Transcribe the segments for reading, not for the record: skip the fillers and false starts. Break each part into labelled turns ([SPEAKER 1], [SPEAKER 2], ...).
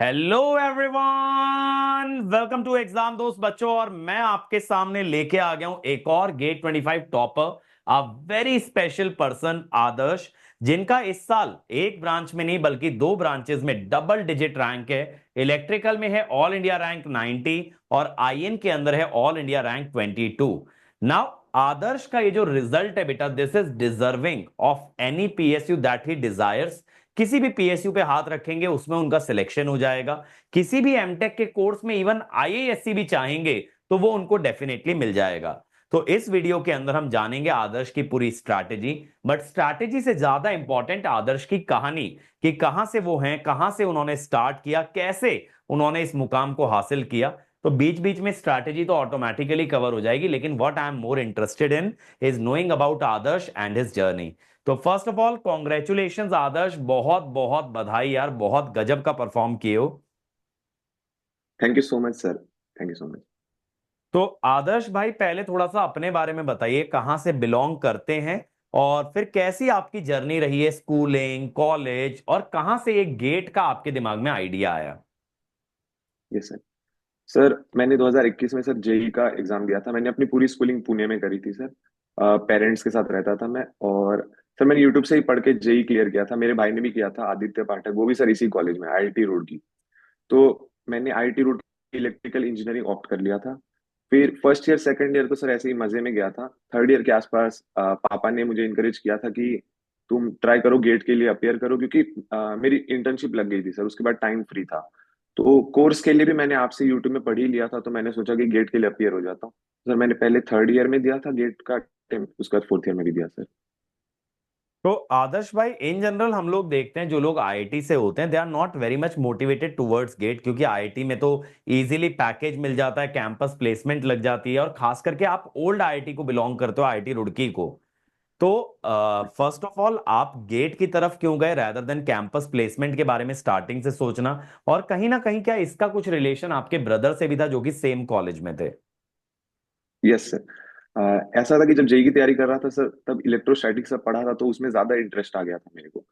[SPEAKER 1] Hello everyone, welcome to exam दोस्त बच्चों। और मैं आपके सामने लेके आ गया हूं एक और GATE 25 topper, a very special person Adarsh, जिनका इस साल एक ब्रांच में नहीं बल्कि दो ब्रांचेस में डबल डिजिट रैंक है। इलेक्ट्रिकल में है ऑल इंडिया रैंक 90 और आईएन के अंदर है ऑल इंडिया रैंक 22। नाउ आदर्श का ये जो रिजल्ट है बेटा, this is deserving of any PSU that he desires. किसी भी पीएसयू पे हाथ रखेंगे उसमें उनका सिलेक्शन हो जाएगा। किसी भी एमटेक के कोर्स में इवन आईएएससी भी चाहेंगे तो वो उनको डेफिनेटली मिल जाएगा। तो इस वीडियो के अंदर हम जानेंगे आदर्श की पूरी स्ट्रैटेजी, बट स्ट्रैटेजी से ज्यादा इंपॉर्टेंट आदर्श की कहानी, कि कहां से वो हैं, कहां से उन्होंने स्टार्ट किया, कैसे उन्होंने इस मुकाम को हासिल किया। तो बीच बीच में स्ट्रैटेजी तो ऑटोमेटिकली कवर हो जाएगी, लेकिन what I am more interested in is knowing about Adarsh and his journey. तो फर्स्ट ऑफ ऑल कॉन्ग्रेचुलेशन आदर्श, बहुत बहुत बधाई यार, बहुत गजब का परफॉर्म किए हो।
[SPEAKER 2] Thank you so much sir. Thank you so much.
[SPEAKER 1] तो आदर्श भाई, पहले थोड़ा सा अपने बारे में बताइए, कहां से बिलोंग करते हैं और फिर कैसी आपकी जर्नी रही है, स्कूलिंग, कॉलेज, और कहां से एक गेट का आपके दिमाग में आइडिया आया।
[SPEAKER 2] Yes sir. सर मैंने 2021 में सर जेई का एग्जाम दिया था। मैंने अपनी पूरी स्कूलिंग पुणे में करी थी सर। पेरेंट्स के साथ रहता था मैं। और सर मैंने यूट्यूब से ही पढ़ के जेई क्लियर किया था। मेरे भाई ने भी किया था, आदित्य पाठक, वो भी सर इसी कॉलेज में, आईआईटी रोड की। तो मैंने IIT road electrical engineering opt कर लिया था। फिर फर्स्ट ईयर सेकंड ईयर तो सर ऐसे ही मजे में गया था। थर्ड ईयर के आसपास पापा ने मुझे इनकरेज किया था कि तुम ट्राई करो, गेट के लिए अपेयर करो, क्योंकि मेरी इंटर्नशिप लग गई थी सर, उसके बाद टाइम फ्री था। तो कोर्स के लिए भी मैंने आपसे यूट्यूब में पढ़ ही लिया था, तो मैंने सोचा कि गेट के लिए अपेयर हो जाता हूँ। सर मैंने पहले थर्ड ईयर में दिया था गेट का अटेम्प्ट, उसके बाद फोर्थ ईयर में भी दिया सर।
[SPEAKER 1] तो आदर्श भाई, इन जनरल हम लोग देखते हैं जो लोग आईआईटी से होते हैं they are not very much motivated towards GATE, क्योंकि आईआईटी में तो इजीली पैकेज मिल जाता है, कैंपस प्लेसमेंट लग जाती है, और खास करके आप ओल्ड आईआईटी को बिलोंग करते हो, आईआईटी रुड़की को। तो फर्स्ट ऑफ ऑल आप गेट की तरफ क्यों गए रैदर देन कैंपस प्लेसमेंट के बारे में स्टार्टिंग से सोचना। और कहीं ना कहीं क्या इसका कुछ रिलेशन आपके ब्रदर से भी था जो कि सेम कॉलेज में थे।
[SPEAKER 2] Yes sir. ऐसा था कि जब जेई की तैयारी कर रहा था सर, तब इलेक्ट्रोस्टैटिक्स सब पढ़ा था, तो उसमें ज्यादा इंटरेस्ट आ गया था मेरे को।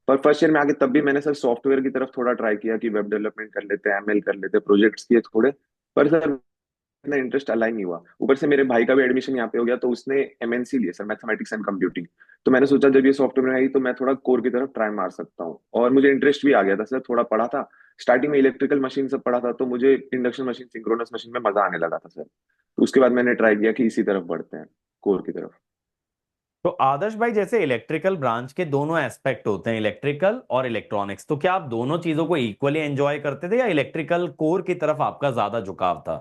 [SPEAKER 2] पर फर्स्ट ईयर में आके तब भी मैंने सर सॉफ्टवेयर की तरफ थोड़ा ट्राई किया कि वेब डेवलपमेंट कर लेते हैं, एमएल कर लेते हैं, प्रोजेक्ट्स किए थोड़े। पर सर इतना इंटरेस्ट अलाइन नहीं हुआ। ऊपर से मेरे भाई का भी एडमिशन यहाँ पे हो गया, तो उसने एमएनसी लिया सर, मैथमेटिक्स एंड कंप्यूटिंग। तो मैंने सोचा जब ये सॉफ्टवेयर में आई तो मैं थोड़ा कोर की तरफ ट्राई मार सकता हूँ, और मुझे इंटरेस्ट भी आ गया था सर, थोड़ा पढ़ा था। स्टार्टिंग में इलेक्ट्रिकल मशीन सब पढ़ा था, तो मुझे इंडक्शन मशीन, सिंक्रोनस मशीन में मजा आने लगा था सर। तो उसके बाद मैंने ट्राई किया कि इसी तरफ बढ़ते हैं, कोर की तरफ।
[SPEAKER 1] तो आदर्श भाई, जैसे इलेक्ट्रिकल ब्रांच के दोनों एस्पेक्ट होते हैं, इलेक्ट्रिकल और इलेक्ट्रॉनिक्स, तो क्या आप दोनों चीजों को इक्वली एंजॉय करते थे या इलेक्ट्रिकल कोर की तरफ आपका ज्यादा झुकाव था।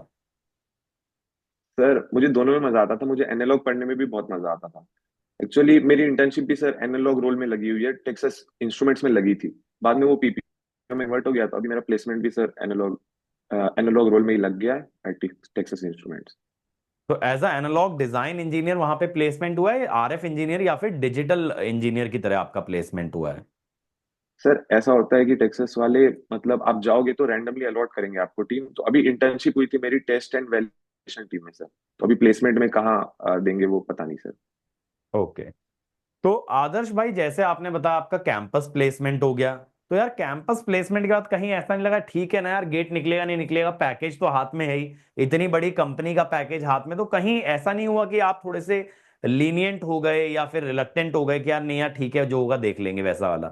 [SPEAKER 2] सर मुझे दोनों में मजा आता था, मुझे एनालॉग पढ़ने में भी बहुत मजा आता था। एक्चुअली मेरी इंटर्नशिप भी सर एनालॉग रोल में लगी हुई है, टेक्सास इंस्ट्रूमेंट्स में लगी थी। बाद में वो पीपी में कन्वर्ट हो गया था। अभी मेरा प्लेसमेंट भी सर एनालॉग एनालॉग रोल में ही लग गया है, टेक्सास इंस्ट्रूमेंट्स।
[SPEAKER 1] तो as a analogue design engineer वहां पे प्लेसमेंट हुआ है, आरएफ इंजीनियर या फिर डिजिटल इंजीनियर की तरह आपका प्लेसमेंट हुआ है।
[SPEAKER 2] सर ऐसा होता है कि टेक्सास वाले, मतलब आप जाओगे तो रैंडमली अलॉट करेंगे आपको टीम। तो अभी इंटर्नशिप हुई थी मेरी टेस्ट एंड वैलिडेशन टीम में सर। तो अभी प्लेसमेंट में कहाँ देंगे वो पता नहीं सर।
[SPEAKER 1] ओके। तो आदर्श भाई, जैसे आपने बताया आपका कैंपस प्लेसमेंट हो गया, तो यार कैंपस प्लेसमेंट के बाद कहीं ऐसा नहीं लगा ठीक है ना यार, गेट निकलेगा नहीं निकलेगा, पैकेज तो हाथ में है ही, इतनी बड़ी कंपनी का पैकेज हाथ में, तो कहीं ऐसा नहीं हुआ कि आप थोड़े से लीनियंट हो गए या फिर रिलक्टेंट हो गए कि यार नहीं यार ठीक है जो होगा देख लेंगे, वैसा वाला।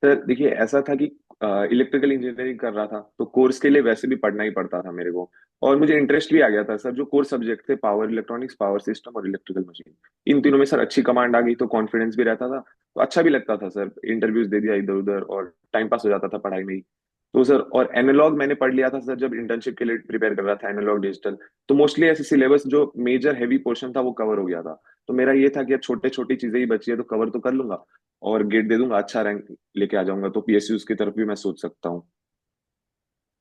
[SPEAKER 2] सर देखिए, ऐसा था कि इलेक्ट्रिकल इंजीनियरिंग कर रहा था, तो कोर्स के लिए वैसे भी पढ़ना ही पड़ता था मेरे को। और मुझे इंटरेस्ट भी आ गया था सर। जो कोर सब्जेक्ट थे, पावर इलेक्ट्रॉनिक्स, पावर सिस्टम और इलेक्ट्रिकल मशीन, इन तीनों में सर अच्छी कमांड आ गई, तो कॉन्फिडेंस भी रहता था। तो अच्छा भी लगता था सर, इंटरव्यूज दे दिया इधर उधर, और टाइम पास हो जाता था पढ़ाई में ही। तो सर, और एनालॉग मैंने पढ़ लिया था सर, जब इंटर्नशिप के लिए प्रिपेयर कर रहा था, एनालॉग डिजिटल। तो मोस्टली ऐसे सिलेबस जो मेजर हैवी पोर्शन था वो कवर हो गया था। तो मेरा ये था कि अब छोटे छोटी चीजें ही बची है तो कवर तो कर लूंगा, और गेट दे दूंगा, अच्छा रैंक लेके आ जाऊंगा, तो पीएसयूज की तरफ भी मैं सोच सकता हूँ।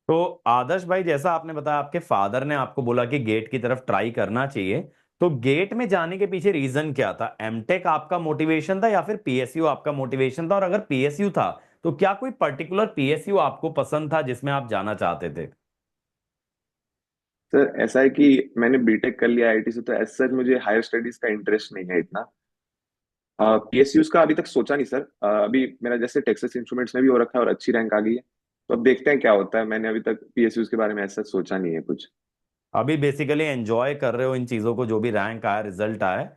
[SPEAKER 1] तो आदर्श भाई, जैसा आपने बताया आपके फादर ने आपको बोला कि गेट की तरफ ट्राई करना चाहिए, तो गेट में जाने के पीछे रीजन क्या था? एमटेक आपका मोटिवेशन था या फिर पीएसयू आपका मोटिवेशन था? और अगर पीएसयू था तो क्या कोई पर्टिकुलर पीएसयू आपको पसंद था जिसमें आप जाना चाहते थे?
[SPEAKER 2] सर ऐसा है कि मैंने बीटेक कर लिया आईआईटी से, तो एज सच मुझे हायर स्टडीज का इंटरेस्ट नहीं है इतना। पीएसयूज का अभी तक सोचा नहीं सर। अभी मेरा जैसे टेक्सास इंस्ट्रूमेंट्स में भी हो रखा है और अच्छी रैंक आ गई है, तो अब देखते हैं क्या होता है। मैंने अभी तक पीएसयूज के बारे में ऐसा सोचा नहीं है कुछ।
[SPEAKER 1] अभी बेसिकली एंजॉय कर रहे हो इन चीजों को, जो भी रैंक आया, रिजल्ट आया।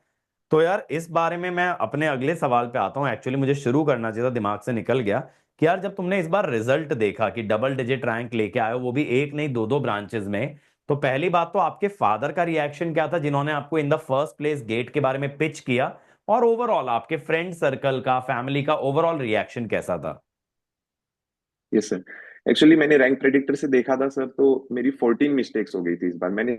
[SPEAKER 1] तो यार इस बारे में मैं अपने अगले सवाल पे आता हूँ। एक्चुअली मुझे शुरू करना चाहिए था, दिमाग से निकल गया कि यार जब तुमने इस बार रिजल्ट देखा कि डबल डिजिट रैंक लेके आए हो, वो भी एक नहीं दो दो ब्रांचेस में, तो पहली बात तो आपके फादर का रिएक्शन क्या था जिन्होंने आपको in the first place GATE के बारे में पिच किया, और ओवरऑल आपके फ्रेंड सर्कल का, फैमिली का ओवरऑल रिएक्शन कैसा था?
[SPEAKER 2] Yes sir. एक्चुअली मैंने रैंक प्रेडिक्टर से देखा था सर, तो मेरी 14 मिस्टेक्स हो गई थी इस बार। मैंने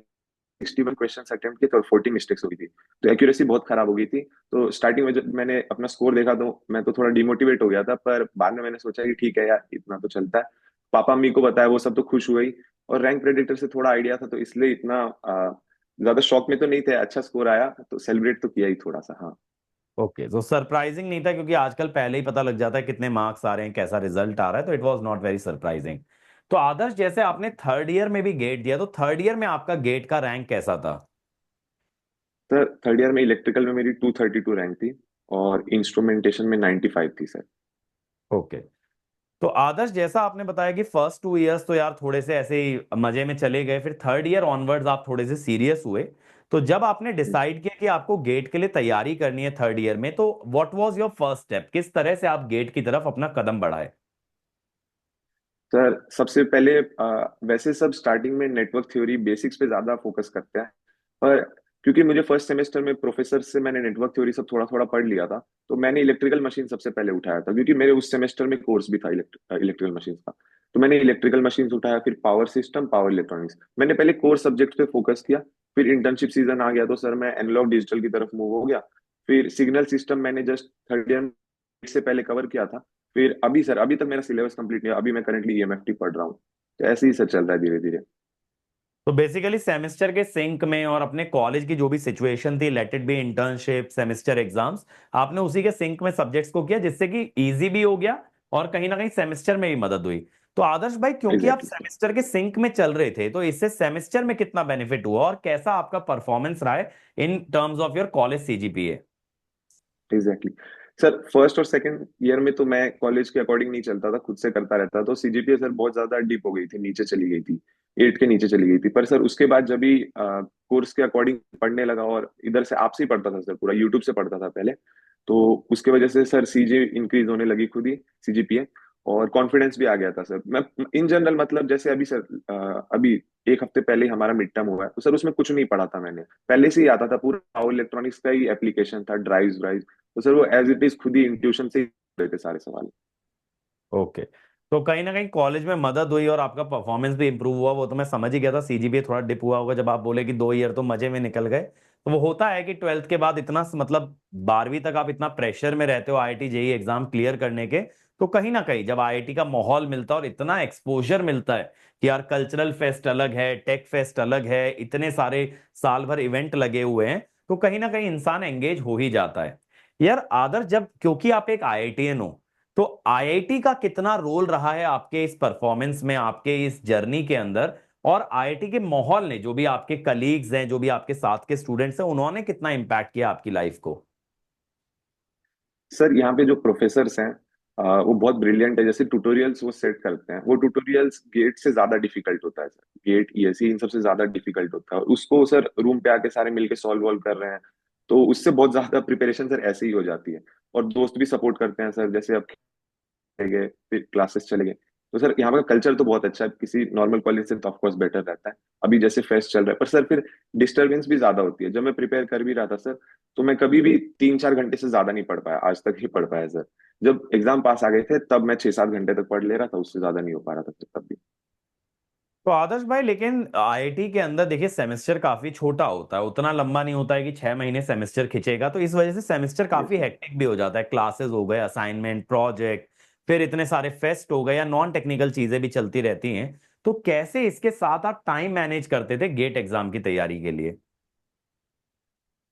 [SPEAKER 2] 61 क्वेश्चन अटेम्प्ट किए थे और 40 मिस्टेक्स हो गई थी, तो एक्यूरेसी बहुत खराब हो गई थी। तो स्टार्टिंग में जब मैंने अपना स्कोर देखा तो मैं तो थोड़ा डिमोटिवेट हो गया था, पर बाद में मैंने सोचा कि ठीक है यार, इतना तो चलता है। पापा मम्मी को बताया, वो सब तो खुश हुए ही। और रैंक प्रेडिक्टर से थोड़ा आइडिया था, तो इसलिए इतना ज्यादा शॉक में तो नहीं थे। अच्छा स्कोर आया तो सेलिब्रेट तो किया ही थोड़ा सा, हाँ।
[SPEAKER 1] ओके, तो सरप्राइजिंग नहीं था क्योंकि आजकल पहले ही पता लग जाता है कितने मार्क्स आ रहे हैं, कैसा रिजल्ट आ रहा है, तो it was not very surprising. तो आदर्श, जैसे आपने थर्ड ईयर में भी गेट दिया, तो थर्ड ईयर में आपका गेट का रैंक कैसा था?
[SPEAKER 2] सर थर्ड ईयर में इलेक्ट्रिकल में मेरी 232 रैंक थी और इंस्ट्रूमेंटेशन में 95 थी सर।
[SPEAKER 1] ओके। तो आदर्श, जैसा आपने बताया कि फर्स्ट 2 इयर्स तो यार थोड़े से ऐसे ही मजे में चले गए, फिर थर्ड ईयर ऑनवर्ड्स आप थोड़े से सीरियस हुए। तो जब आपने डिसाइड किया कि आपको गेट के लिए तैयारी करनी है थर्ड ईयर में, तो what was your first step? किस तरह से आप गेट की तरफ अपना कदम बढ़ाए?
[SPEAKER 2] सर सबसे पहले वैसे सब स्टार्टिंग में नेटवर्क थ्योरी बेसिक्स पे ज्यादा फोकस करते हैं, पर क्योंकि मुझे फर्स्ट सेमेस्टर में प्रोफेसर से मैंने नेटवर्क थ्योरी सब थोड़ा थोड़ा पढ़ लिया था, तो मैंने इलेक्ट्रिकल मशीन सबसे पहले उठाया था, क्योंकि मेरे उस सेमेस्टर में कोर्स भी था इलेक्ट्रिकल मशीन का। तो मैंने इलेक्ट्रिकल मशीन उठाया, फिर पावर सिस्टम, पावर इलेक्ट्रॉनिक्स। मैंने पहले कोर सब्जेक्ट पे फोकस किया। फिर इंटर्नशिप सीजन आ गया तो सर मैं एनालॉग डिजिटल की तरफ मूव हो गया। फिर सिग्नल सिस्टम मैंने जस्ट थर्ड ईयर से पहले कवर किया था। फिर अभी सर, अभी तक मेरा सिलेबस कंप्लीट नहीं हुआ, अभी मैं करंटली ईएमएफटी पढ़ रहा हूँ। तो ऐसे ही सर चल रहा है धीरे धीरे।
[SPEAKER 1] तो बेसिकली सेमेस्टर के सिंक में और अपने कॉलेज की जो भी सिचुएशन थी, let it be internship, semester exams, आपने उसी के सिंक में सब्जेक्ट्स को किया, जिससे कि इजी भी हो गया और कहीं ना कहीं सेमेस्टर में भी मदद हुई। तो आदर्श भाई, क्योंकि आप
[SPEAKER 2] एग्जैक्टली
[SPEAKER 1] सेमेस्टर के सिंक में चल रहे थे, तो इससे सेमेस्टर में कितना बेनिफिट हुआ और कैसा आपका परफॉर्मेंस रहा है in terms of your college CGPA?
[SPEAKER 2] Exactly sir, first और सेकंड ईयर में तो मैं कॉलेज के अकॉर्डिंग नहीं चलता था, खुद से करता रहता, तो सीजीपीए सर बहुत ज्यादा डिप हो गई थी, नीचे चली गई थी। 8 के नीचे चली गई थी। पर सर उसके बाद जब भी कोर्स के अकॉर्डिंग पढ़ने लगा, और इधर से आपसे ही पढ़ता था सर, पूरा यूट्यूब से पढ़ता था पहले, तो उसके वजह से सर सीजे इंक्रीज होने लगी खुद ही, सीजीपीए। और कॉन्फिडेंस भी आ गया था सर। मैं इन जनरल, मतलब जैसे अभी सर, अभी एक हफ्ते पहले ही हमारा मिड टर्म हुआ है, तो सर उसमें कुछ नहीं पढ़ा था मैंने, पहले से ही आता था, पूरा पावर इलेक्ट्रॉनिक्स का ही एप्लीकेशन था, ड्राइव्स ड्राइव। तो सर वो एज इट इज खुद ही इंट्यूशन से ही रहे थे सारे सवाल।
[SPEAKER 1] ओके। तो कहीं ना कहीं कॉलेज में मदद हुई और आपका परफॉर्मेंस भी इंप्रूव हुआ, वो तो मैं समझ ही गया था। सीजीपीए थोड़ा डिप हुआ होगा, जब आप बोले कि 2 ईयर तो मजे में निकल गए। तो वो होता है कि ट्वेल्थ के बाद इतना मतलब 12वीं तक आप इतना प्रेशर में रहते हो आईआईटी जेई एग्जाम क्लियर करने के, तो कहीं ना कहीं जब आईआईटी का माहौल मिलता है और इतना एक्सपोजर मिलता है कि यार कल्चरल फेस्ट अलग है, टेक फेस्ट अलग है, इतने सारे साल भर इवेंट लगे हुए हैं, तो कहीं ना कहीं इंसान एंगेज हो ही जाता है। यार आदर्श, जब क्योंकि आप एक आईआईटीएन हो, तो आईआईटी का कितना रोल रहा है आपके इस परफॉर्मेंस में, आपके इस जर्नी के अंदर? और आईआईटी के माहौल ने, जो भी आपके कलीग्स हैं, जो भी आपके साथ के स्टूडेंट्स हैं, उन्होंने कितना इम्पैक्ट किया आपकी लाइफ को?
[SPEAKER 2] सर यहाँ पे जो प्रोफेसर्स हैं, वो बहुत ब्रिलियंट है। जैसे ट्यूटोरियल्स वो सेट करते हैं, वो ट्यूटोरियल्स गेट से ज्यादा डिफिकल्ट होता है सर। गेट, ईएससी, इन सबसे ज्यादा डिफिकल्ट होता है, और उसको सर रूम पे आके सारे मिलके सॉल्व वॉल्व कर रहे हैं, तो उससे बहुत ज्यादा प्रिपरेशन सर ऐसे ही हो जाती है। और दोस्त भी सपोर्ट करते हैं सर, जैसे अब चले गए, फिर क्लासेस चले गए। तो सर यहाँ का कल्चर तो बहुत अच्छा है, किसी नॉर्मल कॉलेज से तो ऑफकोर्स बेटर रहता है। अभी जैसे फेस्ट चल रहा है, पर सर फिर डिस्टरबेंस भी ज्यादा होती है। जब मैं प्रिपेयर कर भी रहा था सर, तो मैं कभी भी 3-4 घंटे से ज्यादा नहीं पढ़ पाया, आज तक नहीं पढ़ पाया सर। जब एग्जाम पास आ गए थे तब मैं 6-7 घंटे तक पढ़ ले रहा था, उससे ज्यादा नहीं हो पा रहा था फिर तब भी।
[SPEAKER 1] तो आदर्श भाई, लेकिन आईआईटी के अंदर देखिए सेमेस्टर काफी छोटा होता है, उतना लंबा नहीं होता है कि 6 महीने सेमेस्टर खिंचेगा, तो इस वजह से सेमेस्टर
[SPEAKER 2] यस
[SPEAKER 1] काफी
[SPEAKER 2] सर।
[SPEAKER 1] हेक्टिक भी हो जाता है। क्लासेस हो गए, असाइनमेंट, प्रोजेक्ट, फिर इतने सारे फेस्ट हो गए या नॉन टेक्निकल चीजें भी चलती रहती हैं। तो कैसे इसके साथ आप टाइम मैनेज करते थे गेट एग्जाम की तैयारी के लिए?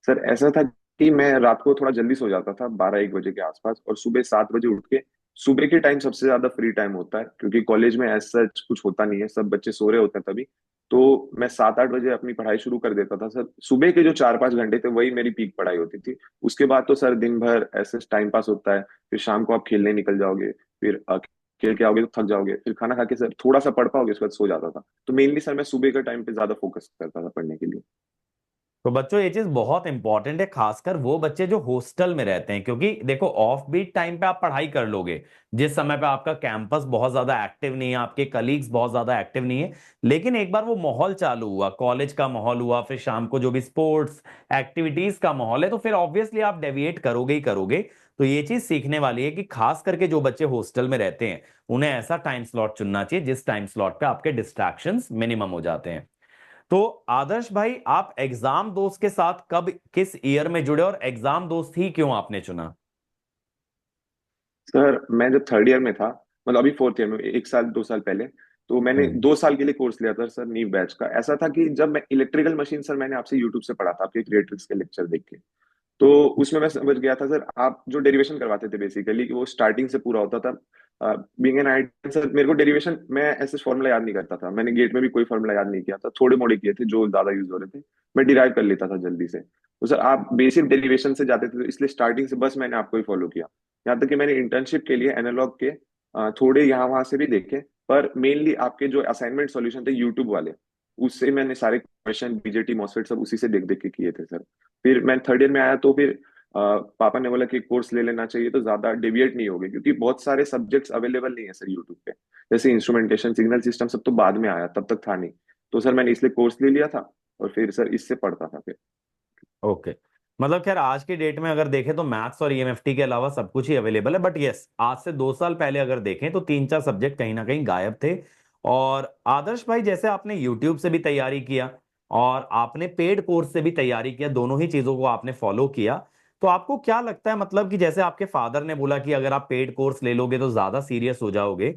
[SPEAKER 2] सर ऐसा था कि मैं रात को थोड़ा जल्दी सो जाता था, 12-1 बजे के आसपास, और सुबह 7 बजे उठ के सुबह के टाइम सबसे ज्यादा फ्री टाइम होता है, क्योंकि कॉलेज में ऐसा कुछ होता नहीं है, सब बच्चे सो रहे होते हैं तभी। तो मैं 7-8 बजे अपनी पढ़ाई शुरू कर देता था सर। सुबह के जो 4-5 घंटे थे वही मेरी पीक पढ़ाई होती थी। उसके बाद तो सर दिन भर ऐसे टाइम पास होता है। फिर शाम को आप खेलने निकल जाओगे, फिर खेल के आओगे तो थक जाओगे, फिर खाना खा के सर थोड़ा सा पढ़ पाओगे, उसके बाद सो जाता था। तो मेनली सर मैं सुबह के टाइम पे ज्यादा फोकस करता था पढ़ने के लिए।
[SPEAKER 1] तो बच्चों ये चीज बहुत इंपॉर्टेंट है, खासकर वो बच्चे जो हॉस्टल में रहते हैं, क्योंकि देखो ऑफ बीट टाइम पे आप पढ़ाई कर लोगे, जिस समय पे आपका कैंपस बहुत ज्यादा एक्टिव नहीं है, आपके कलीग्स बहुत ज्यादा एक्टिव नहीं है, लेकिन एक बार वो माहौल चालू हुआ, कॉलेज का माहौल हुआ, फिर शाम को जो भी स्पोर्ट्स एक्टिविटीज का माहौल है, तो फिर ऑब्वियसली आप डेविएट करोगे ही करोगे। तो ये चीज सीखने वाली है कि खास करके जो बच्चे हॉस्टल में रहते हैं, उन्हें ऐसा टाइम स्लॉट चुनना चाहिए जिस टाइम स्लॉट पे आपके डिस्ट्रैक्शंस मिनिमम हो जाते हैं। तो आदर्श भाई, आप एग्जाम दोस्त के साथ कब किस ईयर में जुड़े और एग्जाम दोस्त ही क्यों आपने चुना?
[SPEAKER 2] सर मैं जब थर्ड ईयर में था, मतलब अभी फोर्थ ईयर में, 1 साल 2 साल पहले, तो मैंने
[SPEAKER 1] हम्म।
[SPEAKER 2] 2 साल के लिए कोर्स लिया था सर, नीव बैच का। ऐसा था कि जब मैं इलेक्ट्रिकल मशीन, सर मैंने आपसे यूट्यूब से पढ़ा था, आपके क्रिएटिव्स के लेक्चर देख के। तो उसमें मैं समझ गया था सर, आप जो डेरिवेशन करवाते थे बेसिकली, वो स्टार्टिंग से पूरा होता था। बीइंग एन आईटी सर, मेरे को डेरिवेशन, मैं ऐसे फॉर्मूला याद नहीं करता था। मैंने गेट में भी कोई फॉर्मूला याद नहीं किया था, थोड़े मोड़े किए थे जो ज्यादा यूज हो रहे थे। मैं डिराइव कर लेता था जल्दी से। तो सर आप बेसिक डेरिवेशन से जाते थे, तो इसलिए स्टार्टिंग से बस मैंने आपको ही फॉलो किया। यहाँ तक कि मैंने इंटर्नशिप के लिए एनालॉग के थोड़े यहाँ वहां से भी देखे। पर मेनली आपके जो असाइनमेंट सॉल्यूशन थे यूट्यूब वाले, उससे मैंने सारे क्वेश्चन बीजेटी मॉसफेट सब उसी से देख देख के किए थे सर। फिर मैं थर्ड ईयर में आया तो फिर पापा ने बोला कि कोर्स ले लेना चाहिए, तो ज्यादा डेविएट नहीं होगे, क्योंकि बहुत सारे सब्जेक्ट्स अवेलेबल नहीं है सर यूट्यूब पे। जैसे इंस्ट्रूमेंटेशन, सिग्नल सिस्टम, सब तो बाद में आया, तब तक था नहीं। तो सर मैंने इसलिए कोर्स ले लिया था, और फिर सर इससे पढ़ता था फिर।
[SPEAKER 1] ओके। मतलब खैर आज की डेट में अगर देखें तो मैथ्स और ईएमएफटी के अलावा सब कुछ ही अवेलेबल है, बट यस, आज से 2 साल पहले अगर देखें तो 3-4 सब्जेक्ट कहीं ना कहीं गायब थे। और आदर्श भाई, जैसे आपने यूट्यूब से भी तैयारी किया और आपने पेड कोर्स से भी तैयारी किया, दोनों ही चीजों को आपने फॉलो किया, तो आपको क्या लगता है, मतलब कि जैसे आपके फादर ने बोला कि अगर आप पेड कोर्स ले लोगे तो ज्यादा सीरियस हो जाओगे,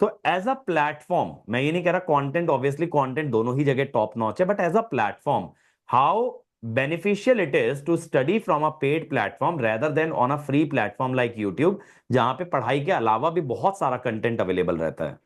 [SPEAKER 1] तो एज अ प्लेटफॉर्म, मैं ये नहीं कह रहा कंटेंट, ऑब्वियसली कंटेंट दोनों ही जगह टॉप नॉच है, but as a platform, how beneficial it is to study from a paid platform rather than on a free platform like YouTube, जहां पे पढ़ाई के अलावा भी बहुत सारा कंटेंट अवेलेबल रहता है?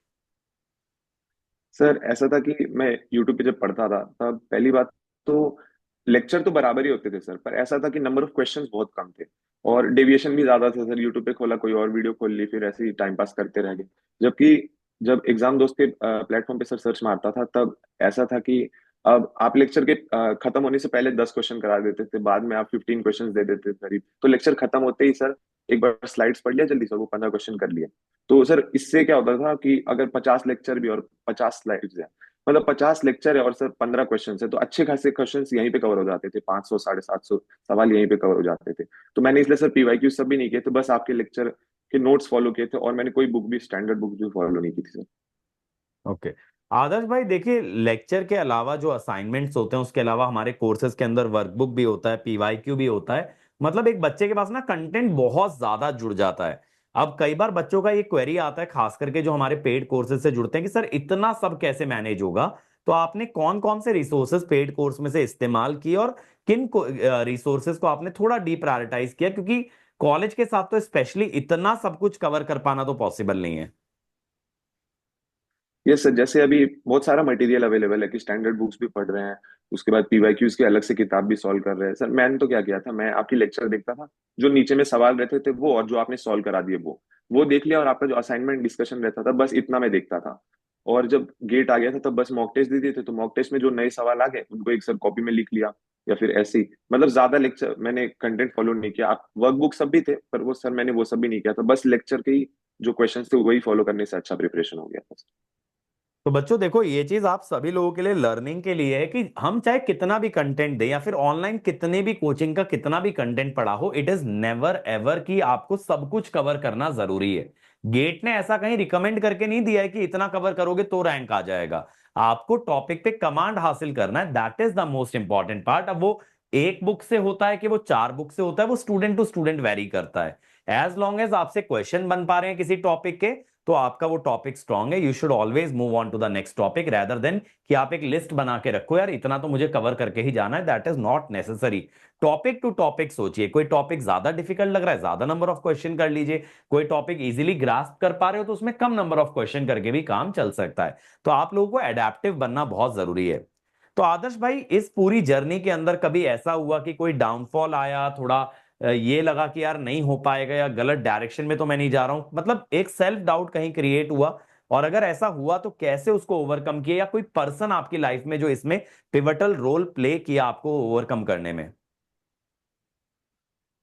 [SPEAKER 2] सर ऐसा था कि मैं यूट्यूब पे जब पढ़ता था, तब पहली बात तो लेक्चर तो बराबर ही होते थे सर, पर ऐसा था कि नंबर ऑफ क्वेश्चंस बहुत कम थे, और डेविएशन भी ज्यादा थे सर। यूट्यूब पे खोला, कोई और वीडियो खोल ली, फिर ऐसे ही टाइम पास करते रह गए। जबकि जब एग्जाम दोस्त के प्लेटफॉर्म पे सर सर्च मारता था, तब ऐसा था कि अब आप लेक्चर के खत्म होने से पहले 10 क्वेश्चन करा देते थे, बाद में आप 15 क्वेश्चन दे देते थे करीब। तो लेक्चर खत्म होते ही सर एक बार स्लाइड्स पढ़ लिया जल्दी से, वो 15 क्वेश्चन कर लिया। तो सर इससे क्या होता था कि अगर 50 लेक्चर भी और 50 स्लाइड्स है, मतलब 50 लेक्चर है और सर 15 क्वेश्चन है, तो अच्छे खासे क्वेश्चन यहीं पे कवर हो जाते थे, 500 750 सवाल यहीं पे कवर हो जाते थे। तो मैंने इसलिए सर पीवाईक्यू सब भी नहीं किए थे, बस आपके लेक्चर के नोट्स फॉलो किए थे, और मैंने कोई बुक भी, स्टैंडर्ड बुक भी फॉलो नहीं की थी सर।
[SPEAKER 1] ओके। आदर्श भाई देखिए, लेक्चर के अलावा जो असाइनमेंट्स होते हैं, उसके अलावा हमारे कोर्सेज के अंदर वर्कबुक भी होता है, पीवाईक्यू भी होता है, मतलब एक बच्चे के पास ना कंटेंट बहुत ज्यादा जुड़ जाता है। अब कई बार बच्चों का ये क्वेरी आता है, खास करके जो हमारे पेड कोर्सेज से जुड़ते हैं, कि सर इतना सब कैसे मैनेज होगा? तो आपने कौन कौन से रिसोर्सेज पेड कोर्स में से इस्तेमाल किए और किन रिसोर्सेज को आपने थोड़ा डीप्रायोरिटाइज किया, क्योंकि कॉलेज के साथ तो स्पेशली इतना सब कुछ कवर कर पाना तो पॉसिबल नहीं है।
[SPEAKER 2] यस सर, जैसे अभी बहुत सारा मटेरियल अवेलेबल है कि स्टैंडर्ड बुक्स भी पढ़ रहे हैं, उसके बाद पीवाईक्यूज की अलग से किताब भी सॉल्व कर रहे हैं सर। मैंने तो क्या किया था, मैं आपकी लेक्चर देखता था, जो नीचे में सवाल रहते थे वो, और जो आपने सॉल्व करा दिए वो देख लिया, और आपका जो असाइनमेंट डिस्कशन रहता था, बस इतना मैं देखता था। और जब गेट आ गया था, तब बस मॉक टेस्ट दे दिए थे, तो मॉक टेस्ट में जो नए सवाल आ गए उनको एक सर कॉपी में लिख लिया, या फिर ऐसे ही। मतलब ज्यादा लेक्चर मैंने कंटेंट फॉलो नहीं किया। आप वर्कबुक सब भी थे, पर वो सर मैंने वो सब भी नहीं किया था, बस लेक्चर के ही जो क्वेश्चन थे वही फॉलो करने से अच्छा प्रिपरेशन हो गया था।
[SPEAKER 1] तो बच्चों देखो, ये चीज आप सभी लोगों के लिए लर्निंग के लिए है कि हम चाहे कितना भी कंटेंट दें या फिर ऑनलाइन कितने भी कोचिंग का कितना भी कंटेंट पढ़ा हो, इट इज नेवर एवर कि आपको सब कुछ कवर करना जरूरी है। गेट ने ऐसा कहीं रिकमेंड करके नहीं दिया है कि इतना कवर करोगे तो रैंक आ जाएगा। आपको टॉपिक पे कमांड हासिल करना है, that is the most important part. अब वो एक बुक से होता है कि वो 4 बुक से होता है, वो स्टूडेंट टू स्टूडेंट वेरी करता है। एज लॉन्ग एज आपसे क्वेश्चन बन पा रहे हैं किसी टॉपिक के, तो आपका वो टॉपिक स्ट्रांग है। You should always move on to the next topic rather than कि आप एक लिस्ट बना के रखो यार इतना तो मुझे कवर करके ही जाना है। That is not necessary. Topic to topic सोचिए। कोई टॉपिक ज्यादा डिफिकल्ट लग रहा है, ज्यादा नंबर ऑफ क्वेश्चन कर लीजिए। कोई टॉपिक इजीली ग्रास्प कर पा रहे हो तो उसमें कम नंबर ऑफ क्वेश्चन करके भी काम चल सकता है। तो आप लोगों को एडेप्टिव बनना बहुत जरूरी है। तो आदर्श भाई, इस पूरी जर्नी के अंदर कभी ऐसा हुआ कि कोई डाउनफॉल आया, थोड़ा ये लगा कि यार नहीं हो पाएगा या गलत डायरेक्शन में तो मैं नहीं जा रहा हूं, मतलब एक सेल्फ डाउट कहीं क्रिएट हुआ? और अगर ऐसा हुआ तो कैसे उसको ओवरकम किया, या कोई पर्सन आपकी लाइफ में जो इसमें पिवटल रोल प्ले किया आपको ओवरकम करने में?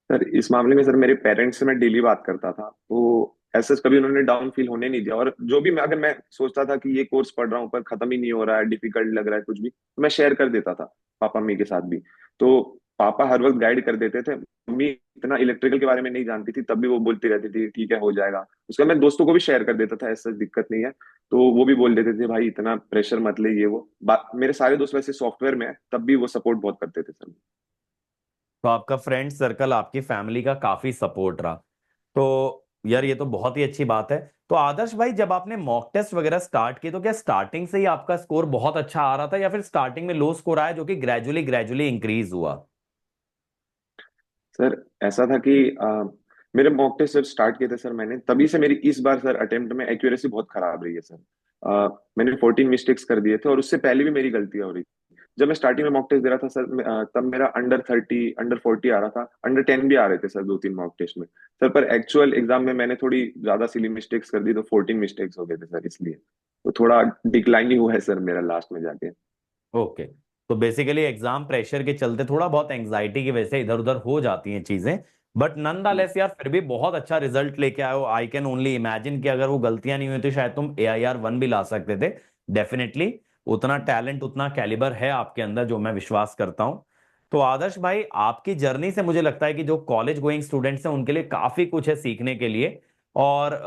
[SPEAKER 2] सर इस मामले में सर मेरे पेरेंट्स से मैं डेली बात करता था, तो ऐसे कभी उन्होंने डाउन फील होने नहीं दिया। और जो भी अगर मैं सोचता था कि ये कोर्स पढ़ रहा हूँ पर खत्म ही नहीं हो रहा है, डिफिकल्ट लग रहा है कुछ भी, तो मैं शेयर कर देता था पापा मम्मी के साथ भी। तो पापा हर वक्त गाइड कर देते थे। मम्मी इतना इलेक्ट्रिकल के बारे में नहीं जानती थी, तब भी वो बोलती रहती थी ठीक है हो जाएगा। उसका मैं दोस्तों को भी शेयर कर देता था, ऐसा दिक्कत नहीं है। तो वो भी बोल देते थे भाई इतना प्रेशर मत ले, ये वो मेरे सारे दोस्त वैसे सॉफ्टवेयर में है, तब भी वो सपोर्ट बहुत करते थे सर।
[SPEAKER 1] तो आपका फ्रेंड सर्कल, आपकी फैमिली का काफी सपोर्ट रहा। तो यार ये तो बहुत ही अच्छी बात है। तो आदर्श भाई, जब आपने मॉक टेस्ट वगैरह स्टार्ट किए तो क्या स्टार्टिंग से ही आपका स्कोर बहुत अच्छा आ रहा था, या फिर स्टार्टिंग में लो स्कोर आया जो कि ग्रेजुअली ग्रेजुअली इंक्रीज हुआ?
[SPEAKER 2] सर ऐसा था कि मेरे मॉक टेस्ट जब स्टार्ट किए थे सर मैंने, तभी से मेरी इस बार सर अटेम्प्ट में एक्यूरेसी बहुत खराब रही है सर। मैंने 14 मिस्टेक्स कर दिए थे, और उससे पहले भी मेरी गलतियां हो रही थी। जब मैं स्टार्टिंग में मॉक टेस्ट दे रहा था सर, तब मेरा अंडर 30 अंडर 40 आ रहा था, अंडर 10 भी आ रहे थे सर 2-3 मॉक टेस्ट में। सर पर एक्चुअल एग्जाम में मैंने थोड़ी ज्यादा सिली मिस्टेक्स कर दी, तो 14 मिस्टेक्स हो गए थे सर, इसलिए तो थोड़ा डिक्लाइन ही हुआ है सर मेरा लास्ट में जाके।
[SPEAKER 1] ओके। तो बेसिकली एग्जाम प्रेशर के चलते थोड़ा बहुत एंग्जाइटी की वजह से इधर उधर हो जाती हैं चीजें। बट नॉनदलेस यार फिर भी बहुत अच्छा रिजल्ट लेके आए हो। आई कैन ओनली इमेजिन कि अगर वो गलतियां नहीं हुई तो शायद तुम AIR 1 भी ला सकते थे। डेफिनेटली उतना टैलेंट, उतना कैलिबर है आपके अंदर, जो मैं विश्वास करता हूं। तो आदर्श भाई, आपकी जर्नी से मुझे लगता है कि जो कॉलेज गोइंग स्टूडेंट्स हैं उनके लिए काफी कुछ है सीखने के लिए। और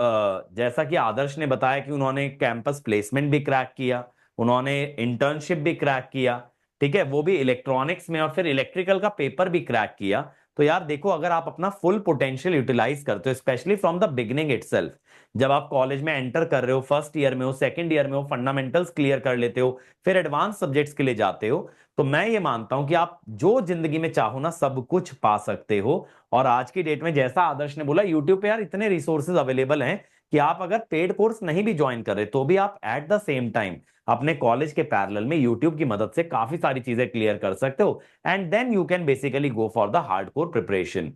[SPEAKER 1] जैसा कि आदर्श ने बताया कि उन्होंने कैंपस प्लेसमेंट भी क्रैक किया, उन्होंने इंटर्नशिप भी क्रैक किया, ठीक है, वो भी इलेक्ट्रॉनिक्स में, और फिर इलेक्ट्रिकल का पेपर भी क्रैक किया। तो यार देखो, अगर आप अपना फुल पोटेंशियल यूटिलाइज करते हो, specially from the beginning itself, जब आप कॉलेज में एंटर कर रहे हो, फर्स्ट ईयर में हो, सेकंड ईयर में हो, फंडामेंटल्स क्लियर कर लेते हो, फिर एडवांस सब्जेक्ट्स के लिए जाते हो, तो मैं ये मानता हूं कि आप जो जिंदगी में चाहो ना सब कुछ पा सकते हो। और आज की डेट में, जैसा आदर्श ने बोला, यूट्यूब पे यार इतने रिसोर्सेज अवेलेबल हैं कि आप अगर पेड कोर्स नहीं भी ज्वाइन कर रहे तो भी आप एट द सेम टाइम अपने कॉलेज के पैरेलल में यूट्यूब की मदद से काफी सारी चीजें क्लियर कर सकते हो। And then you can basically go for the hardcore preparation.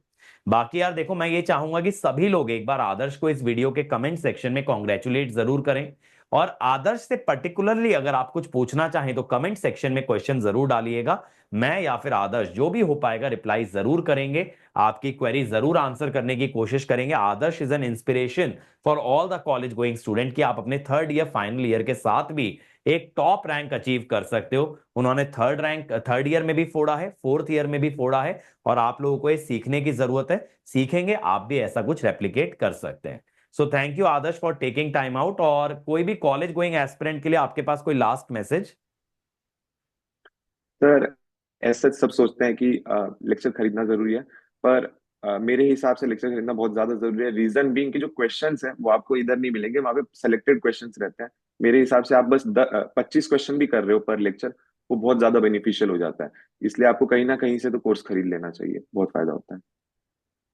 [SPEAKER 1] बाकी यार देखो, मैं ये चाहूंगा कि सभी लोग एक बार आदर्श को इस वीडियो के कमेंट सेक्शन में कॉन्ग्रेचुलेट जरूर करें। और आदर्श से पर्टिकुलरली अगर आप कुछ पूछना चाहें तो कमेंट सेक्शन में क्वेश्चन जरूर डालिएगा। मैं या फिर आदर्श जो भी हो पाएगा रिप्लाई जरूर करेंगे, आपकी क्वेरी जरूर आंसर करने की कोशिश करेंगे। Adarsh is an inspiration for all the college going student कि आप अपने थर्ड ईयर फाइनल ईयर के साथ भी एक टॉप रैंक अचीव कर सकते हो। उन्होंने थर्ड ईयर में भी फोड़ा है, फोर्थ ईयर में भी फोड़ा है, और आप लोगों को ये सीखने की जरूरत है। सीखेंगे आप भी ऐसा कुछ रेप्लिकेट कर सकते हैं। So thank you Adarsh for taking time out. और कोई भी कॉलेज गोइंग एस्पिरेंट के लिए आपके पास कोई लास्ट मैसेज?
[SPEAKER 2] सर ऐसे सब सोचते हैं कि लेक्चर खरीदना जरूरी है, पर मेरे हिसाब से लेक्चर खरीदना बहुत ज्यादा जरूरी है। रीजन बीइंग कि जो क्वेश्चंस हैं वो आपको इधर नहीं मिलेंगे, वहां पे सिलेक्टेड क्वेश्चंस रहते हैं। मेरे हिसाब से आप बस 25 क्वेश्चन भी कर रहे हो पर लेक्चर, वो बहुत ज्यादा बेनिफिशियल हो जाता है। इसलिए आपको कहीं ना कहीं से तो कोर्स खरीद लेना चाहिए, बहुत फायदा होता है।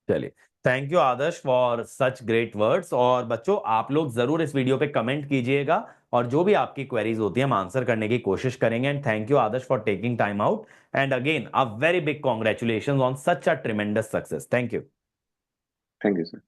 [SPEAKER 1] चलिए, thank you Adarsh for such great words. और बच्चों, आप लोग जरूर इस वीडियो पे कमेंट कीजिएगा, और जो भी आपकी क्वेरीज होती है हम आंसर करने की कोशिश करेंगे। And thank you Adarsh for taking time out. And again a very big congratulation on such a tremendous success. Thank you.
[SPEAKER 2] Thank you sir.